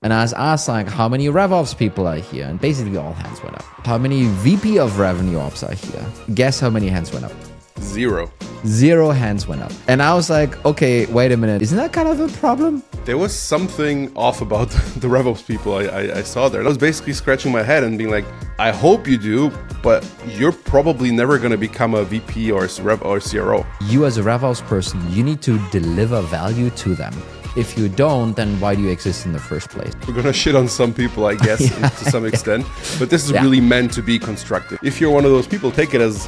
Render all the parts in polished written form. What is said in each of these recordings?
And I was asked like, how many RevOps people are here? And basically all hands went up. How many VP of Revenue Ops are here? Guess how many hands went up? Zero. 0 hands went up. And I was like, okay, wait a minute. Isn't that kind of a problem? There was something off about the RevOps people I saw there. I was basically scratching my head and being like, I hope you do, but you're probably never going to become a VP or Rev or CRO. You as a RevOps person, you need to deliver value to them. If you don't, then why do you exist in the first place? We're going to shit on some people, I guess, to some extent. But this is really meant to be constructive. If you're one of those people, take it as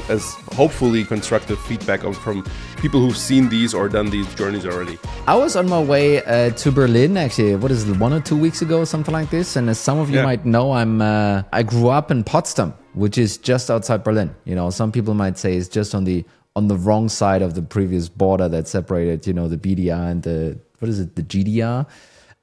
hopefully constructive feedback from people who've seen these or done these journeys already. I was on my way to Berlin, actually, what is it, 1 or 2 weeks ago, something like this. And as some of you might know, I grew up in Potsdam, which is just outside Berlin. You know, some people might say it's just on the wrong side of the previous border that separated, you know, the BDR and the GDR.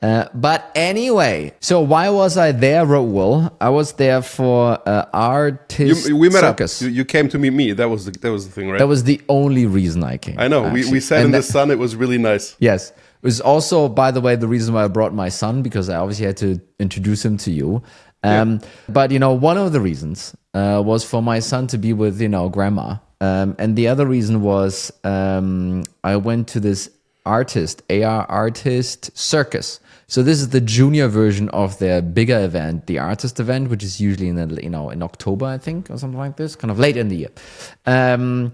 But anyway, so why was I there, Raul? I was there for artist we met circus. Up. You came to meet me. That was the thing, right? That was the only reason I came. I know. We sat in the sun. It was really nice. Yes. It was also, by the way, the reason why I brought my son, because I obviously had to introduce him to you. But, you know, one of the reasons was for my son to be with, you know, grandma. And the other reason was I went to this AR artist circus. So this is the junior version of their bigger event, the artist event, which is usually in October, I think, or something like this, kind of late in the year. And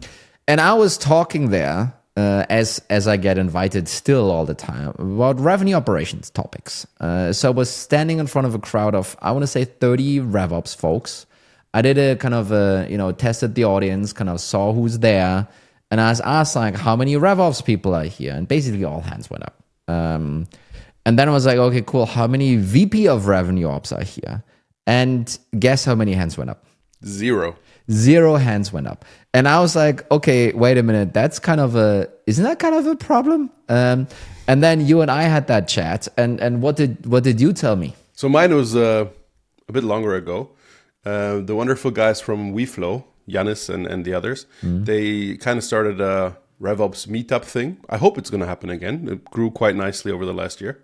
I was talking there as I get invited still all the time about revenue operations topics. So I was standing in front of a crowd of, I want to say 30 RevOps folks. I did a kind of tested the audience, kind of saw who's there. And I was asked like, how many RevOps people are here? And basically all hands went up. And then I was like, okay, cool. How many VP of Revenue Ops are here? And guess how many hands went up? 0. 0 hands went up. And I was like, okay, wait a minute. Isn't that kind of a problem? And then you and I had that chat. And what did you tell me? So mine was a bit longer ago. The wonderful guys from WeFlow, Yanis and the others, they kind of started a RevOps meetup thing. I hope it's going to happen again. It grew quite nicely over the last year.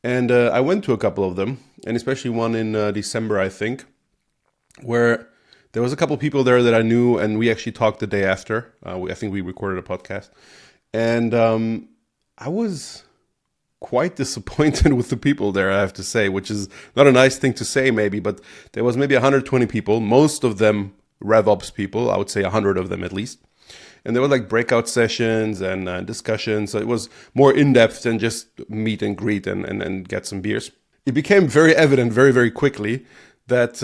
And I went to a couple of them, and especially one in December, I think, where there was a couple of people there that I knew, and we actually talked the day after. I think we recorded a podcast. And I was quite disappointed with the people there, I have to say, which is not a nice thing to say maybe, but there was maybe 120 people, most of them RevOps people, I would say 100 of them at least. And there were like breakout sessions and discussions. So it was more in-depth than just meet and greet and get some beers. It became very evident very, very quickly that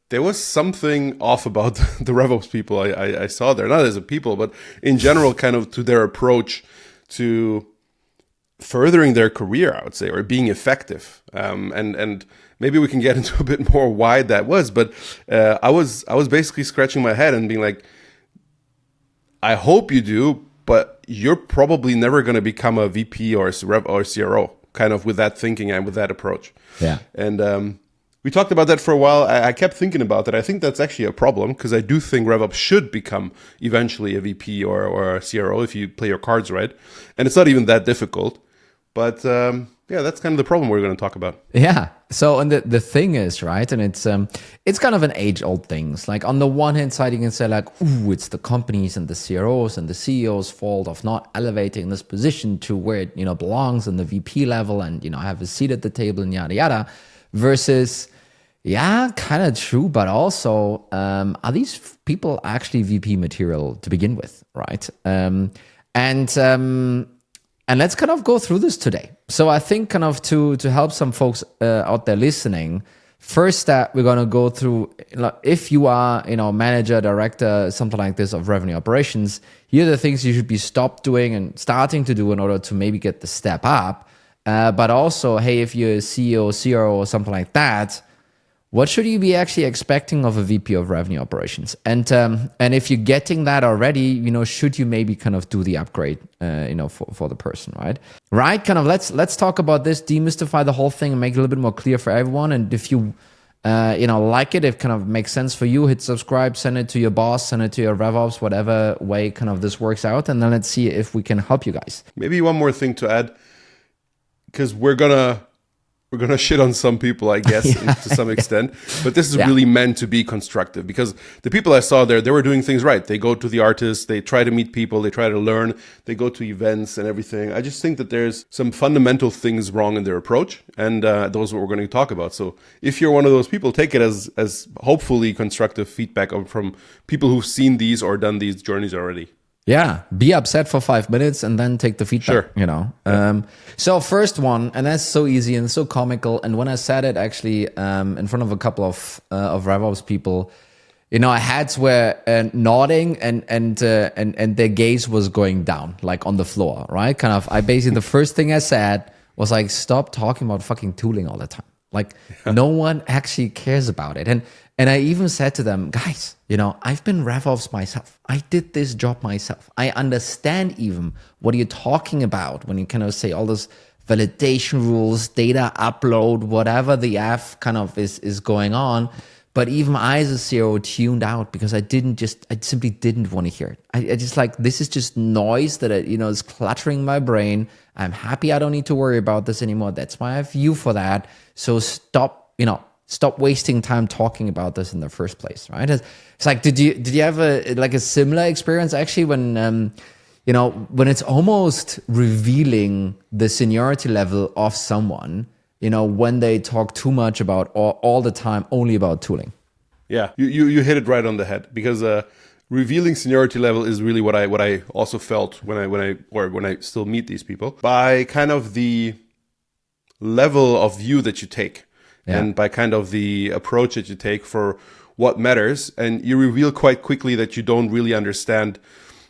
there was something off about the RevOps people I saw there. Not as a people, but in general, kind of to their approach to furthering their career, I would say, or being effective. And maybe we can get into a bit more why that was. But I was basically scratching my head and being like, I hope you do, but you're probably never going to become a VP or Rev or CRO, kind of with that thinking and with that approach. Yeah. And we talked about that for a while. I kept thinking about that. I think that's actually a problem because I do think RevOps should become eventually a VP or a CRO if you play your cards right. And it's not even that difficult. But yeah, that's kind of the problem we're going to talk about. Yeah. So, and the thing is, right, and it's kind of an age-old thing. It's like on the one hand side, you can say like, ooh, it's the companies and the CROs and the CEOs' fault of not elevating this position to where it, belongs in the VP level and, have a seat at the table and yada, yada, versus, yeah, kind of true, but also, are these people actually VP material to begin with, right? And let's kind of go through this today. So I think kind of to help some folks out there listening, first step, we're going to go through, if you are, manager, director, something like this of revenue operations, here are the things you should be stopped doing and starting to do in order to maybe get the step up. But also, hey, if you're a CEO, CRO or something like that, what should you be actually expecting of a VP of revenue operations? And if you're getting that already, should you maybe kind of do the upgrade, for the person, right? Right. Kind of let's talk about this, demystify the whole thing and make it a little bit more clear for everyone. And if you, like it, if kind of makes sense for you, hit subscribe, send it to your boss, send it to your RevOps, whatever way kind of this works out. And then let's see if we can help you guys. Maybe one more thing to add, because we're going to we're going to shit on some people, I guess, to some extent. But this is really meant to be constructive, because the people I saw there, they were doing things right. They go to the artists, they try to meet people, they try to learn, they go to events and everything. I just think that there's some fundamental things wrong in their approach. And those are what we're going to talk about. So if you're one of those people, take it as hopefully constructive feedback from people who've seen these or done these journeys already. Yeah, be upset for 5 minutes and then take the feedback, So first one, and that's so easy and so comical. And when I said it actually in front of a couple of RevOps people, heads were nodding and their gaze was going down, like on the floor, right? Kind of, the first thing I said was like, stop talking about fucking tooling all the time. Like no one actually cares about it. And I even said to them, guys, I've been RevOps myself. I did this job myself. I understand even what you're talking about when you kind of say all those validation rules, data upload, whatever the F kind of is going on. But even I as a CRO tuned out because I simply didn't want to hear it. I just like, this is just noise that, is cluttering my brain. I'm happy I don't need to worry about this anymore. That's why I have you for that. So stop wasting time talking about this in the first place, right? It's like, did you have a similar experience actually when it's almost revealing the seniority level of someone, when they talk too much about all the time only about tooling? Yeah, you hit it right on the head, because revealing seniority level is really what I also felt when I still meet these people, by kind of the level of view that you take. Yeah. And by kind of the approach that you take for what matters. And you reveal quite quickly that you don't really understand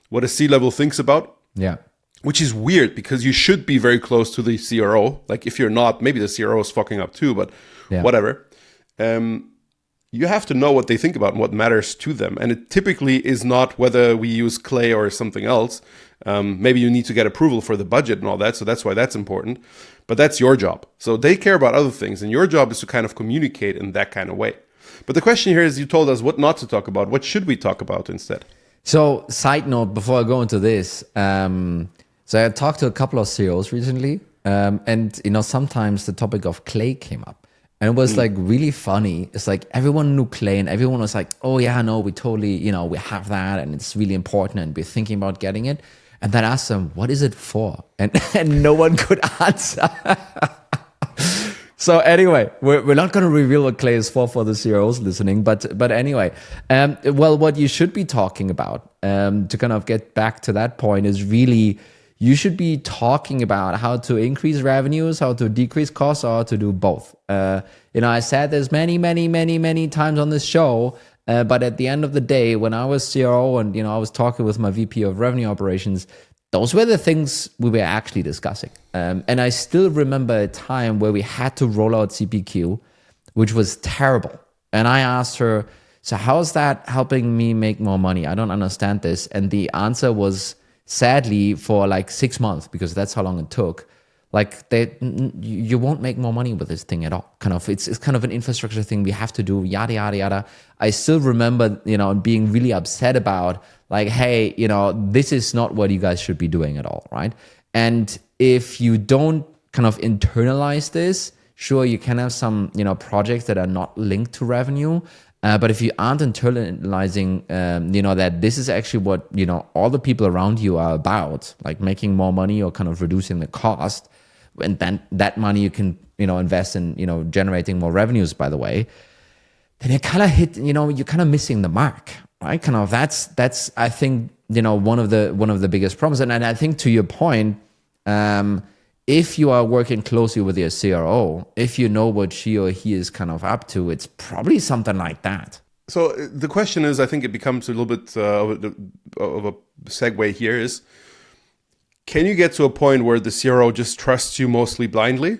what a C-level thinks about. Yeah. Which is weird, because you should be very close to the CRO. Like if you're not, maybe the CRO is fucking up too, but whatever. You have to know what they think about and what matters to them. And it typically is not whether we use Clay or something else. Maybe you need to get approval for the budget and all that. So that's why that's important. But that's your job. So they care about other things. And your job is to kind of communicate in that kind of way. But the question here is, you told us what not to talk about. What should we talk about instead? So side note, before I go into this, so I talked to a couple of CEOs recently. And, sometimes the topic of Clay came up. And it was like really funny. It's like everyone knew Clay and everyone was like, oh yeah, no, we totally, we have that and it's really important and we're thinking about getting it. And then I asked them, what is it for? And no one could answer. So anyway, we're not going to reveal what Clay is for the CROs listening. But anyway, well, what you should be talking about to kind of get back to that point is really, you should be talking about how to increase revenues, how to decrease costs, or how to do both. I said this many times on this show, but at the end of the day, when I was CRO and, I was talking with my VP of revenue operations, those were the things we were actually discussing. And I still remember a time where we had to roll out CPQ, which was terrible. And I asked her, so how is that helping me make more money? I don't understand this. And the answer was, sadly, for like 6 months, because that's how long it took, like you won't make more money with this thing at all. Kind of, it's kind of an infrastructure thing we have to do, yada, yada, yada. I still remember, being really upset about like, hey, this is not what you guys should be doing at all, right? And if you don't kind of internalize this, sure, you can have some, projects that are not linked to revenue. But if you aren't internalizing, that this is actually what, all the people around you are about, like making more money or kind of reducing the cost, and then that money you can, invest in, generating more revenues, by the way, then you kind of hit, you're kind of missing the mark, right? Kind of that's I think, one of the biggest problems. And I think to your point, if you are working closely with your CRO, if you know what she or he is kind of up to, it's probably something like that. So the question is, I think it becomes a little bit of a segue here is, can you get to a point where the CRO just trusts you mostly blindly?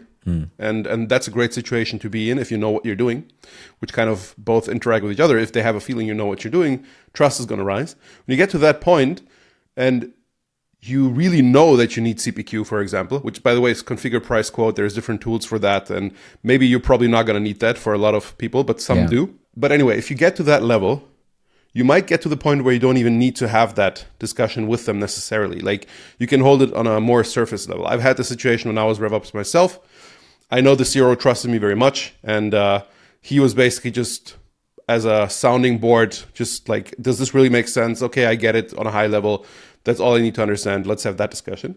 And that's a great situation to be in if you know what you're doing, which kind of both interact with each other. If they have a feeling you know what you're doing, trust is going to rise. When you get to that point and you really know that you need CPQ, for example, which, by the way, is configure, price, quote. There's different tools for that. And maybe you're probably not going to need that for a lot of people, but some do. But anyway, if you get to that level, you might get to the point where you don't even need to have that discussion with them necessarily. Like, you can hold it on a more surface level. I've had the situation when I was RevOps myself. I know the CRO trusted me very much, and he was basically just as a sounding board, just like, does this really make sense? Okay, I get it on a high level. That's all I need to understand. Let's have that discussion.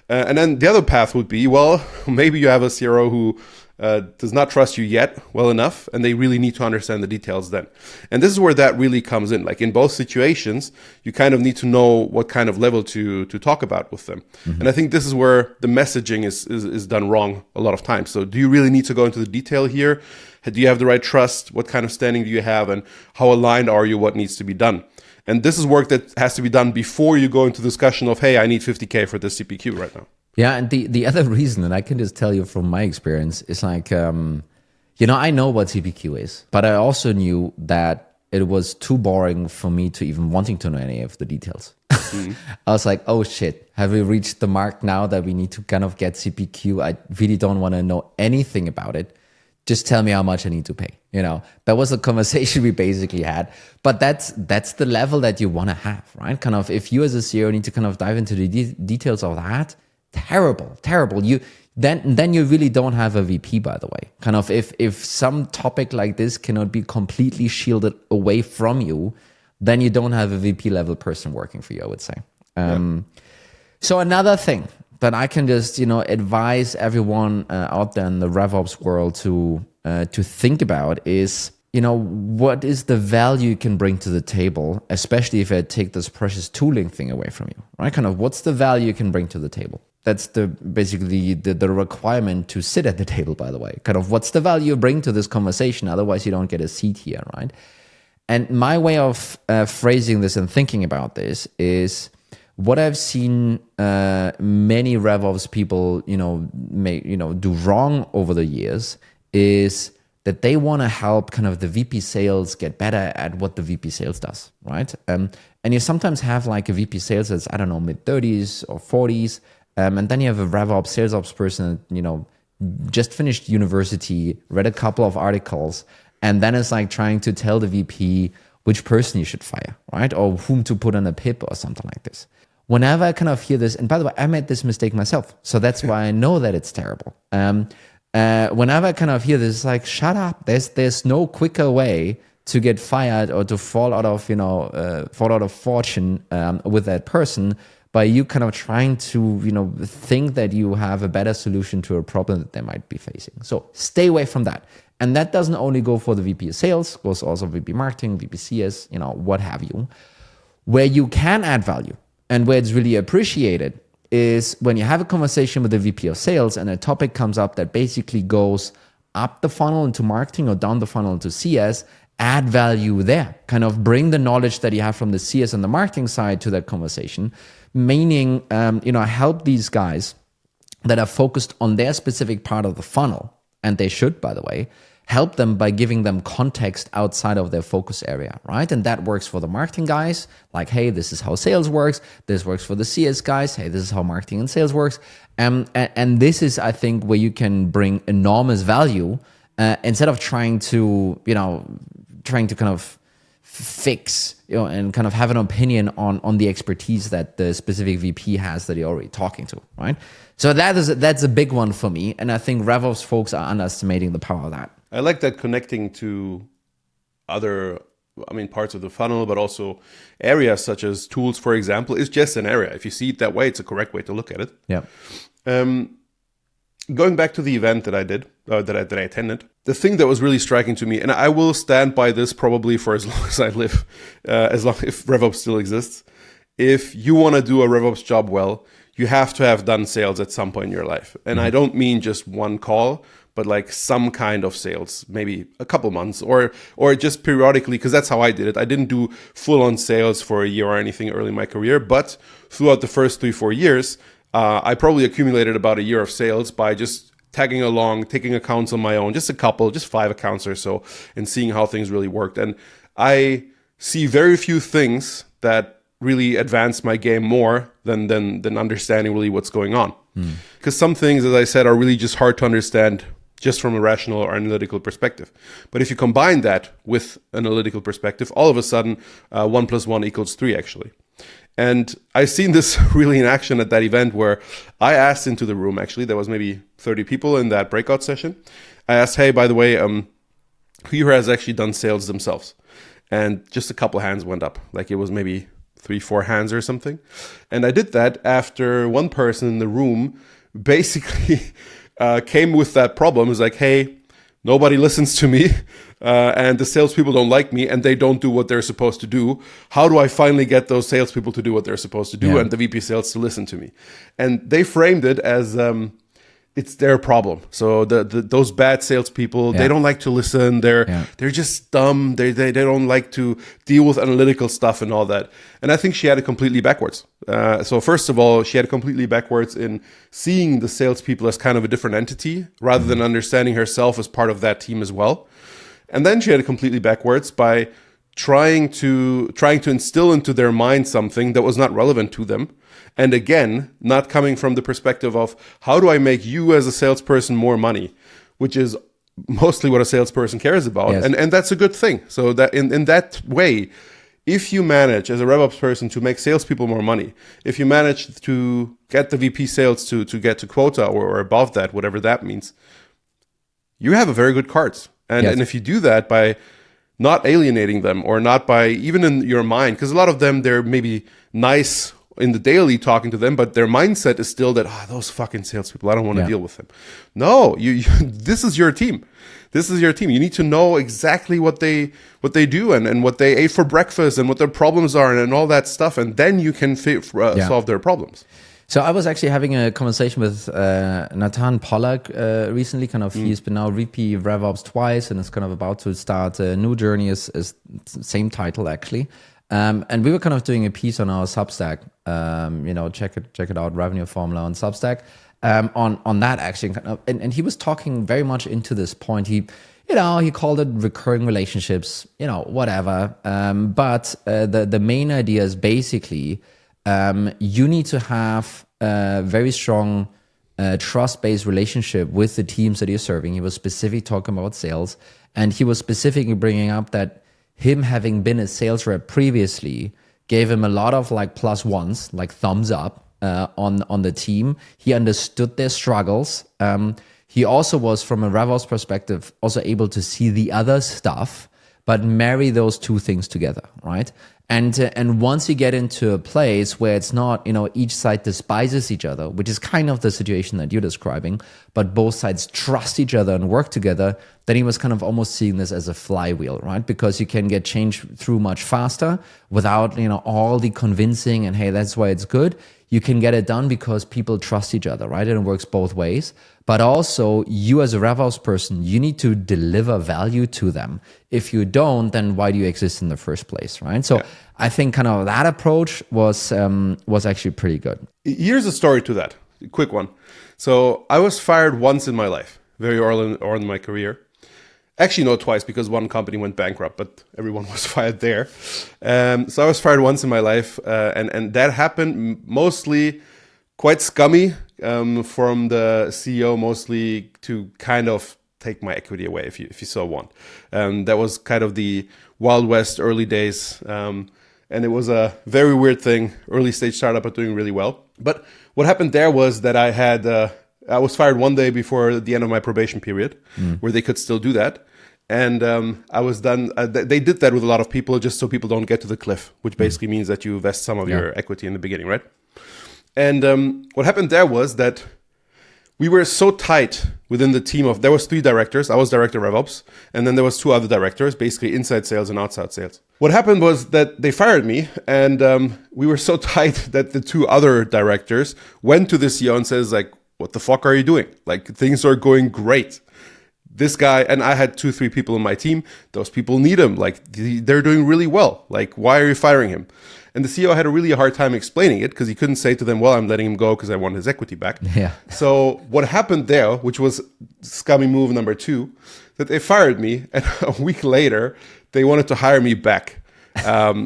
And then the other path would be, well, maybe you have a CRO who does not trust you yet well enough, and they really need to understand the details then. And this is where that really comes in. Like in both situations, you kind of need to know what kind of level to talk about with them. Mm-hmm. And I think this is where the messaging is done wrong a lot of times. So do you really need to go into the detail here? Do you have the right trust? What kind of standing do you have? And how aligned are you? What needs to be done? And this is work that has to be done before you go into discussion of, hey, I need 50K for this CPQ right now. Yeah, and the other reason, and I can just tell you from my experience, is like, I know what CPQ is, but I also knew that it was too boring for me to even wanting to know any of the details. Mm-hmm. I was like, oh shit, have we reached the mark now that we need to kind of get CPQ? I really don't want to know anything about it. Just tell me how much I need to pay. That was a conversation we basically had. But that's the level that you want to have, right? Kind of, if you as a CEO need to kind of dive into the details of that, terrible. Then you really don't have a VP, by the way. Kind of, if some topic like this cannot be completely shielded away from you, then you don't have a VP level person working for you, I would say. So another thing that I can just, advise everyone out there in the RevOps world to think about is, what is the value you can bring to the table, especially if I take this precious tooling thing away from you, right? Kind of, what's the value you can bring to the table? That's basically the requirement to sit at the table, by the way. Kind of, what's the value you bring to this conversation? Otherwise, you don't get a seat here, right? And my way of phrasing this and thinking about this is, what I've seen many RevOps people, do wrong over the years is that they want to help kind of the VP sales get better at what the VP sales does, right? And you sometimes have like a VP sales that's, I don't know, mid-30s or 40s, and then you have a RevOps, sales ops person, just finished university, read a couple of articles, and then it's like trying to tell the VP which person you should fire, right? Or whom to put on a PIP or something like this. Whenever I kind of hear this, and by the way, I made this mistake myself, so that's why I know that it's terrible. Whenever I kind of hear this, it's like, shut up. There's no quicker way to get fired or to fall out of fortune with that person by you kind of trying to think that you have a better solution to a problem that they might be facing. So stay away from that. And that doesn't only go for the VP of sales, goes also VP marketing, VP CS, what have you. Where you can add value and where it's really appreciated is when you have a conversation with the VP of sales and a topic comes up that basically goes up the funnel into marketing or down the funnel into CS, add value there. Kind of bring the knowledge that you have from the CS and the marketing side to that conversation, meaning, help these guys that are focused on their specific part of the funnel, and they should, by the way, help them by giving them context outside of their focus area, right? And that works for the marketing guys, like, hey, this is how sales works. This works for the CS guys. Hey, this is how marketing and sales works. And this is, I think, where you can bring enormous value instead of trying to kind of fix, and kind of have an opinion on the expertise that the specific VP has that you're already talking to, right? So that's a big one for me. And I think RevOps folks are underestimating the power of that. I like that connecting to other, parts of the funnel, but also areas such as tools, for example, is just an area. If you see it that way, it's a correct way to look at it. Yeah. Going back to the event that I did, that I attended, the thing that was really striking to me, and I will stand by this probably for as long as I live, as long if RevOps still exists. If you want to do a RevOps job well, you have to have done sales at some point in your life. And I don't mean just one call, but like some kind of sales, maybe a couple months or just periodically, because that's how I did it. I didn't do full-on sales for a year or anything early in my career, but throughout the first 3-4 years, I probably accumulated about a year of sales by just tagging along, taking accounts on my own, just 5 accounts or so, and seeing how things really worked. And I see very few things that really advance my game more than understanding really what's going on. Because some things, as I said, are really just hard to understand just from a rational or analytical perspective. But if you combine that with an analytical perspective, all of a sudden, 1 + 1 = 3, actually. And I seen this really in action at that event where I asked into the room, actually, there was maybe 30 people in that breakout session. I asked, hey, by the way, who here has actually done sales themselves? And just a couple hands went up. Like it was maybe 3-4 hands or something. And I did that after one person in the room basically came with that problem. It was like, hey, nobody listens to me, and the salespeople don't like me, and they don't do what they're supposed to do. How do I finally get those salespeople to do what they're supposed to do, and the VP sales to listen to me? And they framed it as it's their problem. So those bad salespeople, they don't like to listen. They're just dumb. They don't like to deal with analytical stuff and all that. And I think she had it completely backwards. So first of all, she had it completely backwards in seeing the salespeople as kind of a different entity rather than understanding herself as part of that team as well. And then she had it completely backwards by trying to instill into their mind something that was not relevant to them. And again, not coming from the perspective of how do I make you as a salesperson more money, which is mostly what a salesperson cares about. Yes. And that's a good thing. So that in that way, if you manage as a RevOps person to make salespeople more money, if you manage to get the VP sales to get to quota or above that, whatever that means, you have a very good cards. And if you do that by not alienating them or not by even in your mind, because a lot of them, they're maybe nice in the daily talking to them, but their mindset is still that, those fucking salespeople, I don't want to deal with them. No, you this is your team. This is your team. You need to know exactly what they do and what they ate for breakfast and what their problems are and all that stuff. And then you can solve their problems. So I was actually having a conversation with Nathan Pollack recently. He's been now VP RevOps twice and is kind of about to start a new journey as same title actually. And we were kind of doing a piece on our Substack. Check it out, Revenue Formula on Substack. On that actually, and he was talking very much into this point. He called it recurring relationships, whatever. But the main idea is basically you need to have a very strong trust-based relationship with the teams that you're serving. He was specifically talking about sales, and he was specifically bringing up that him having been a sales rep previously gave him a lot of like plus ones, like thumbs up on the team. He understood their struggles. He also was, from a RevOps perspective, also able to see the other stuff, but marry those two things together, right? And once you get into a place where it's not, each side despises each other, which is kind of the situation that you're describing, but both sides trust each other and work together, then he was kind of almost seeing this as a flywheel, right? Because you can get change through much faster without, all the convincing and, hey, that's why it's good. You can get it done because people trust each other, right? And it works both ways. But also, you as a RevOps person, you need to deliver value to them. If you don't, then why do you exist in the first place, right? So I think kind of that approach was actually pretty good. Here's a story to that, a quick one. So I was fired once in my life, very early in my career. Actually, no, twice, because one company went bankrupt, but everyone was fired there. So I was fired once in my life, and that happened mostly quite scummy from the CEO, mostly to kind of take my equity away, if you so want. That was kind of the Wild West early days, and it was a very weird thing. Early stage startup, but doing really well. But what happened there was that I was fired one day before the end of my probation period, where they could still do that. And I was done. They did that with a lot of people just so people don't get to the cliff, which basically means that you vest some of your equity in the beginning, right? And what happened there was that we were so tight within the team there was 3 directors. I was director of RevOps, and then there was 2 other directors, basically inside sales and outside sales. What happened was that they fired me, and we were so tight that the 2 other directors went to the CEO and says, like, what the fuck are you doing? Like, things are going great. This guy, and I had 2-3 people in my team, those people need him. Like, they're doing really well. Like, why are you firing him? And the CEO had a really hard time explaining it because he couldn't say to them, well, I'm letting him go because I want his equity back. Yeah. So what happened there, which was scummy move number 2, that they fired me, and a week later, they wanted to hire me back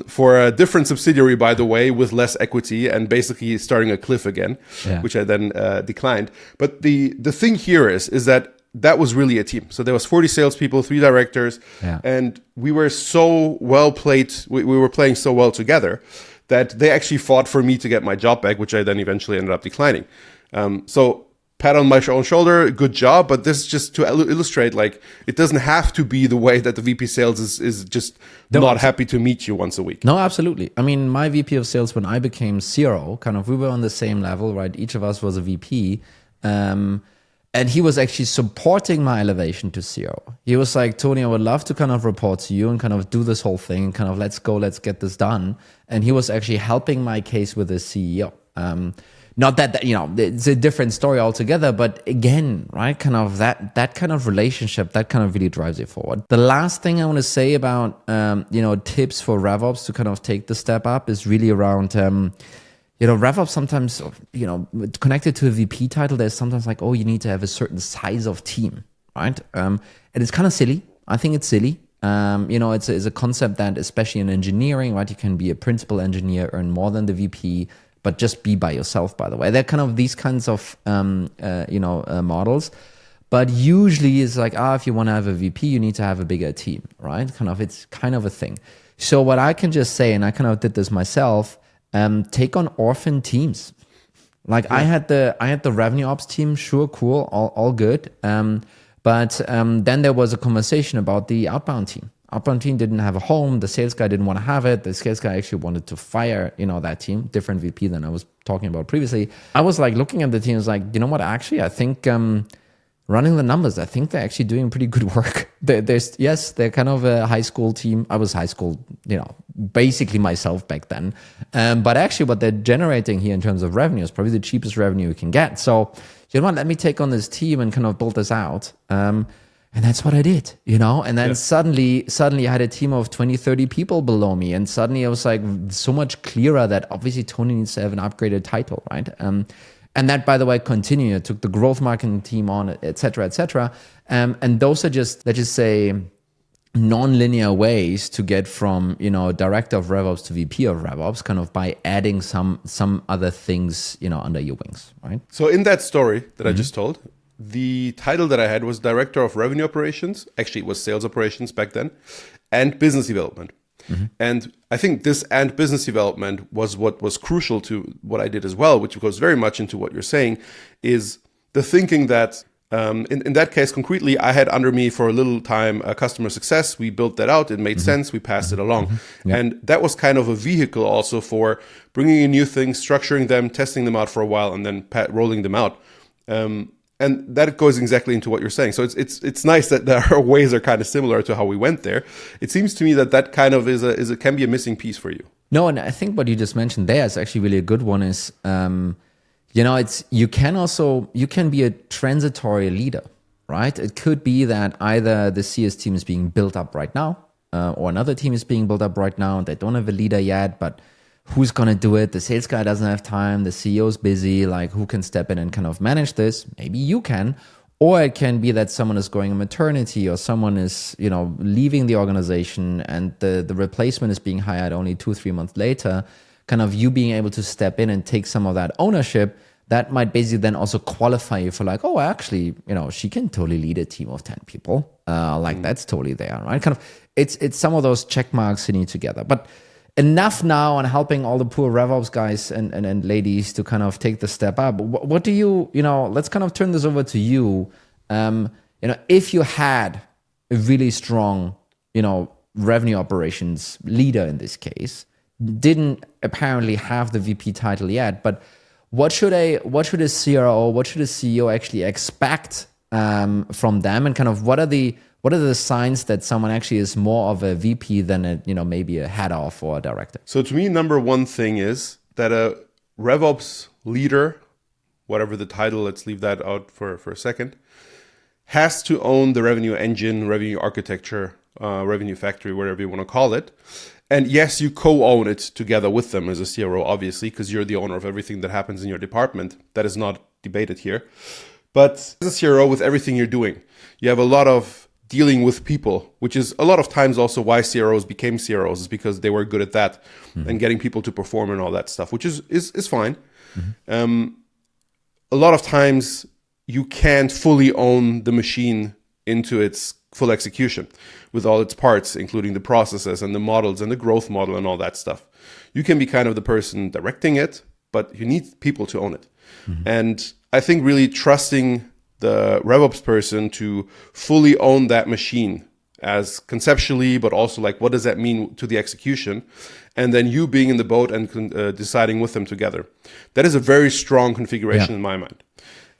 for a different subsidiary, by the way, with less equity and basically starting a cliff again, which I then declined. But the thing here is that was really a team. So there was 40 salespeople, 3 directors, and we were so well played. We were playing so well together that they actually fought for me to get my job back, which I then eventually ended up declining. So pat on my own shoulder, good job. But this is just to illustrate, like, it doesn't have to be the way that the VP sales is just not happy to meet you once a week. No, absolutely. I mean, my VP of sales, when I became CRO, kind of, we were on the same level, right? Each of us was a VP. And he was actually supporting my elevation to CRO. He was like, Tony, I would love to kind of report to you and kind of do this whole thing and kind of let's get this done. And he was actually helping my case with the CEO. Not that, you know, it's a different story altogether, but again, right, kind of that kind of relationship, that kind of really drives it forward. The last thing I want to say about, you know, tips for RevOps to kind of take the step up is really around, you know, RevOps sometimes, you know, connected to a VP title, there's sometimes like, oh, you need to have a certain size of team, right? And it's kind of silly. I think it's silly. You know, it's a concept that, especially in engineering, right, you can be a principal engineer, earn more than the VP, but just be by yourself, by the way. They're kind of these kinds of, you know, models. But usually it's like, if you want to have a VP, you need to have a bigger team, right? Kind of, it's kind of a thing. So what I can just say, and I kind of did this myself, take on orphan teams. Like I had the revenue ops team, sure, cool, all good. But then there was a conversation about the outbound team. Outbound team didn't have a home. The sales guy didn't want to have it. The sales guy actually wanted to fire, you know, that team, different VP than I was talking about previously. I was like looking at the team, I was like, you know what, actually, I think running the numbers, I think they're actually doing pretty good work. They're kind of a high school team. I was high school, you know, basically myself back then. But actually what they're generating here in terms of revenue is probably the cheapest revenue you can get. So, you know what, let me take on this team and kind of build this out. And that's what I did, you know? And then suddenly I had a team of 20, 30 people below me. And suddenly I was like so much clearer that obviously Tony needs to have an upgraded title, right? And that, by the way, continued. I took the growth marketing team on, et cetera, et cetera. And those are just, let's just say, non-linear ways to get from, you know, director of RevOps to VP of RevOps, kind of by adding some other things, you know, under your wings, right? So in that story that I just told, the title that I had was Director of Revenue Operations. Actually, it was Sales Operations back then, and Business Development. And I think this and business development was what was crucial to what I did as well, which goes very much into what you're saying, is the thinking that in that case, concretely, I had under me for a little time customer success. We built that out. It made sense. We passed it along. And that was kind of a vehicle also for bringing in new things, structuring them, testing them out for a while, and then rolling them out. And that goes exactly into what you're saying. So it's nice that our ways are kind of similar to how we went there. It seems to me that kind of can be a missing piece for you. No, and I think what you just mentioned there is actually really a good one. Is you know, you can be a transitory leader, right? It could be that either the CS team is being built up right now, or another team is being built up right now. They don't have a leader yet, but who's going to do it? The sales guy doesn't have time. The CEO's busy. Like, who can step in and kind of manage this? Maybe you can. Or it can be that someone is going on maternity, or someone is, you know, leaving the organization and the replacement is being hired only 2-3 months later. Kind of you being able to step in and take some of that ownership, that might basically then also qualify you for like, oh, actually, you know, she can totally lead a team of 10 people. That's totally there, right? Kind of, it's some of those check marks sitting together. But enough now on helping all the poor RevOps guys and ladies to kind of take the step up. What do you know, let's kind of turn this over to you. You know, if you had a really strong, you know, revenue operations leader in this case, didn't apparently have the VP title yet, but what should a CRO, what should a CEO actually expect from them, and kind of what are the signs that someone actually is more of a VP than a, you know, maybe a head off or a director? So to me, number one thing is that a RevOps leader, whatever the title, let's leave that out for a second, has to own the revenue engine, revenue architecture, revenue factory, whatever you want to call it. And yes, you co-own it together with them as a CRO, obviously, because you're the owner of everything that happens in your department. That is not debated here. But as a CRO, with everything you're doing, you have a lot of dealing with people, which is a lot of times also why CROs became CROs, is because they were good at that and getting people to perform and all that stuff, which is fine. A lot of times you can't fully own the machine into its full execution with all its parts, including the processes and the models and the growth model and all that stuff. You can be kind of the person directing it, but you need people to own it. And I think really trusting the RevOps person to fully own that machine as conceptually, but also like, what does that mean to the execution? And then you being in the boat and deciding with them together. That is a very strong configuration in my mind.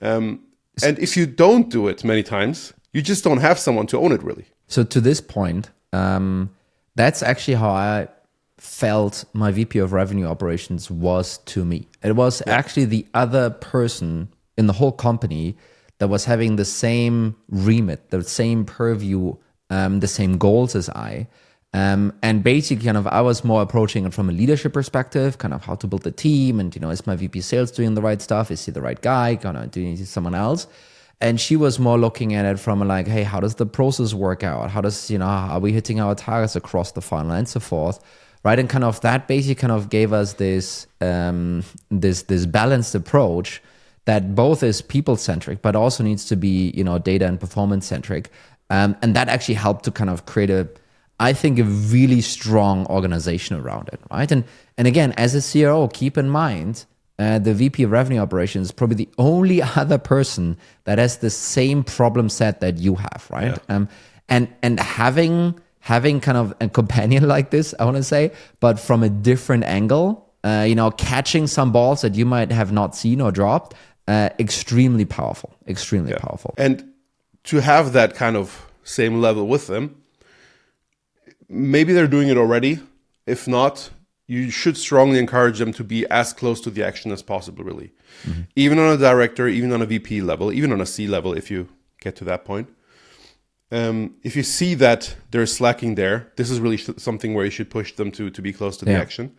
And if you don't do it many times, you just don't have someone to own it really. So to this point, that's actually how I felt my VP of Revenue Operations was to me. It was actually the other person in the whole company that was having the same remit, the same purview, the same goals as I. And basically kind of, I was more approaching it from a leadership perspective, kind of how to build the team and, is my VP sales doing the right stuff? Is he the right guy? Do you need someone else? And she was more looking at it from like, hey, how does the process work out? How does, are we hitting our targets across the funnel and so forth? Right. And kind of that basically kind of gave us this, this balanced approach that both is people centric, but also needs to be, data and performance centric. And that actually helped to kind of create I think, a really strong organization around it. Right. And again, as a CRO, keep in mind, the VP of Revenue Operations is probably the only other person that has the same problem set that you have, right? Yeah. And having kind of a companion like this, I want to say, but from a different angle, catching some balls that you might have not seen or dropped, extremely powerful, powerful. And to have that kind of same level with them, maybe they're doing it already. If not, you should strongly encourage them to be as close to the action as possible, really. Mm-hmm. Even on a director, even on a VP level, even on a C level, if you get to that point. If you see that they're slacking there, this is really something where you should push them to be close to the action.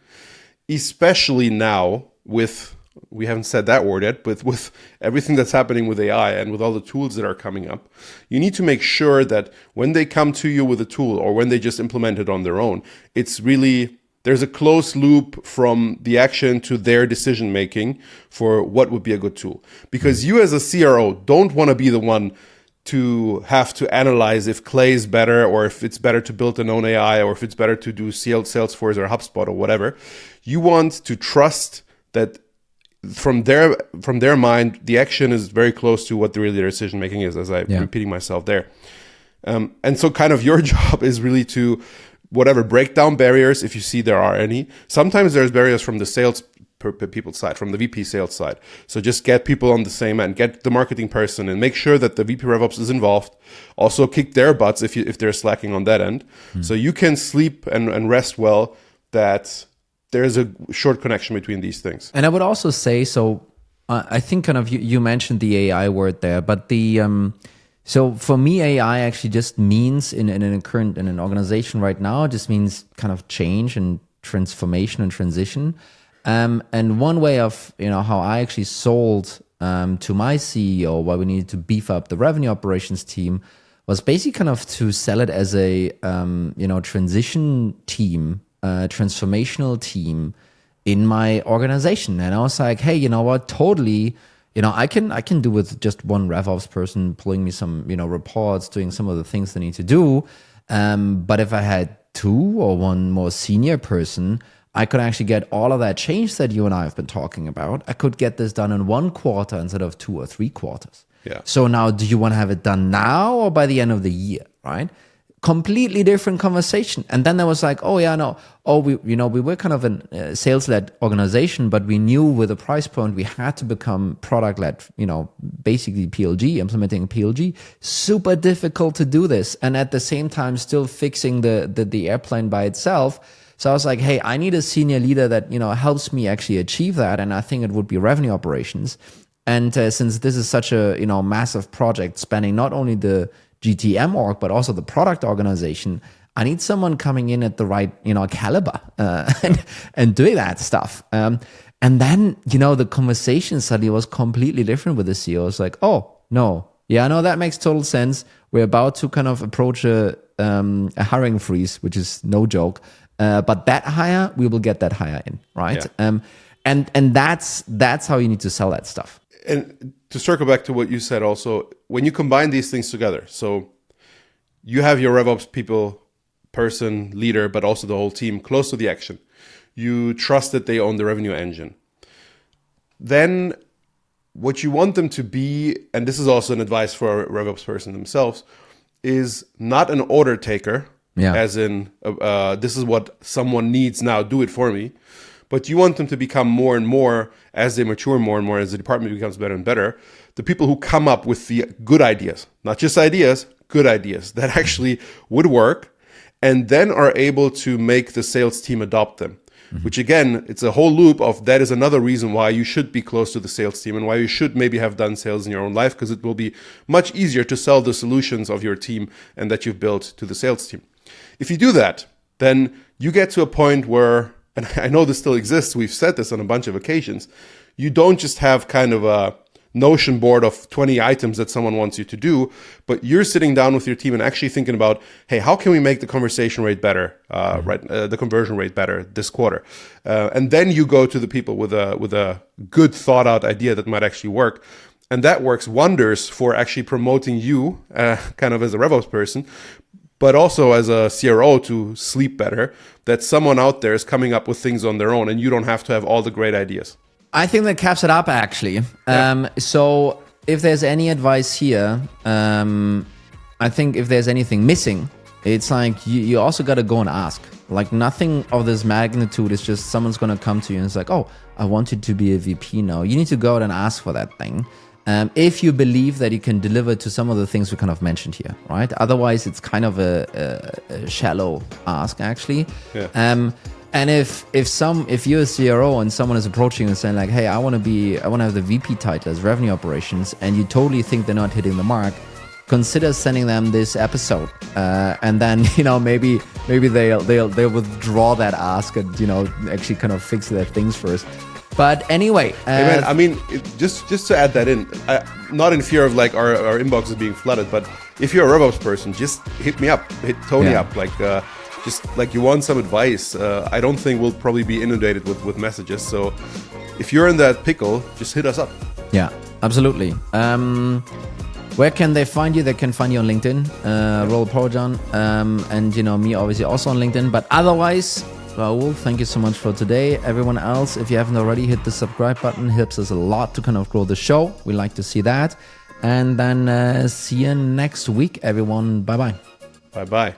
Especially now with, we haven't said that word yet, but with everything that's happening with AI and with all the tools that are coming up, you need to make sure that when they come to you with a tool or when they just implement it on their own, it's really... there's a close loop from the action to their decision making for what would be a good tool. Because you as a CRO don't want to be the one to have to analyze if Clay is better or if it's better to build an own AI or if it's better to do Salesforce or HubSpot or whatever. You want to trust that from their mind, the action is very close to what really their decision making is, as I'm repeating myself there. And so kind of your job is really to break down barriers if you see there are any. Sometimes there's barriers from the sales people side, from the VP sales side. So just get people on the same end, get the marketing person and make sure that the VP RevOps is involved. Also kick their butts if they're slacking on that end. So you can sleep and rest well that there's a short connection between these things. And I would also say, so I think kind of you mentioned the AI word there, but so for me, AI actually just means in an organization right now, it just means kind of change and transformation and transition. And one way of, how I actually sold to my CEO why we needed to beef up the revenue operations team was basically kind of to sell it as a, transition team, transformational team in my organization. And I was like, hey, you know what, totally... I can do with just one RevOps person pulling me some, reports, doing some of the things they need to do. But if I had two or one more senior person, I could actually get all of that change that you and I have been talking about. I could get this done in 1 quarter instead of 2 or 3 quarters. Yeah. So now, do you want to have it done now or by the end of the year, right? Completely different conversation. And then there was like, we were kind of a sales-led organization, but we knew with a price point, we had to become product-led, basically PLG, implementing PLG. Super difficult to do this. And at the same time, still fixing the airplane by itself. So I was like, hey, I need a senior leader that, helps me actually achieve that. And I think it would be revenue operations. And since this is such a, massive project spanning not only the GTM org, but also the product organization, I need someone coming in at the right, caliber and doing that stuff. And then, the conversation suddenly was completely different with the CEO. It's like, that makes total sense. We're about to kind of approach a hiring freeze, which is no joke. But that hire, we will get that hire in, right? Yeah. And that's how you need to sell that stuff. And to circle back to what you said also, when you combine these things together, so you have your RevOps people, person, leader, but also the whole team close to the action. You trust that they own the revenue engine. Then what you want them to be, and this is also an advice for a RevOps person themselves, is not an order taker, as in this is what someone needs now, do it for me. But you want them to become more and more, as they mature more and more, as the department becomes better and better, the people who come up with the good ideas, not just ideas, good ideas that actually would work, and then are able to make the sales team adopt them. Which again, it's a whole loop of that is another reason why you should be close to the sales team and why you should maybe have done sales in your own life, because it will be much easier to sell the solutions of your team and that you've built to the sales team. If you do that, then you get to a point where, and I know this still exists, we've said this on a bunch of occasions, you don't just have kind of a Notion board of 20 items that someone wants you to do, but you're sitting down with your team and actually thinking about, hey, how can we make the conversation rate better, the conversion rate better this quarter? And then you go to the people with a good thought out idea that might actually work. And that works wonders for actually promoting you kind of as a RevOps person, but also as a CRO to sleep better, that someone out there is coming up with things on their own and you don't have to have all the great ideas. I think that caps it up, actually. So if there's any advice here, I think if there's anything missing, it's like you also got to go and ask. Like nothing of this magnitude is just someone's going to come to you and it's like, oh, I want you to be a VP now. You need to go out and ask for that thing. If you believe that you can deliver to some of the things we kind of mentioned here, right? Otherwise, it's kind of a shallow ask, actually. Yeah. And if you're a CRO and someone is approaching you and saying like, hey, I want to have the VP title as revenue operations, and you totally think they're not hitting the mark, consider sending them this episode, and then maybe they'll withdraw that ask and actually kind of fix their things first. But anyway, hey man, I mean, just to add that in, not in fear of like our inbox is being flooded, but if you're a RevOps person, just hit me up, hit Tony up, like. Just like you want some advice, I don't think we'll probably be inundated with messages. So if you're in that pickle, just hit us up. Yeah, absolutely. Where can they find you? They can find you on LinkedIn, Roll Projon, and me obviously also on LinkedIn. But otherwise, Raul, thank you so much for today. Everyone else, if you haven't already, hit the subscribe button. Helps us a lot to kind of grow the show. We like to see that. And then see you next week, everyone. Bye-bye. Bye-bye.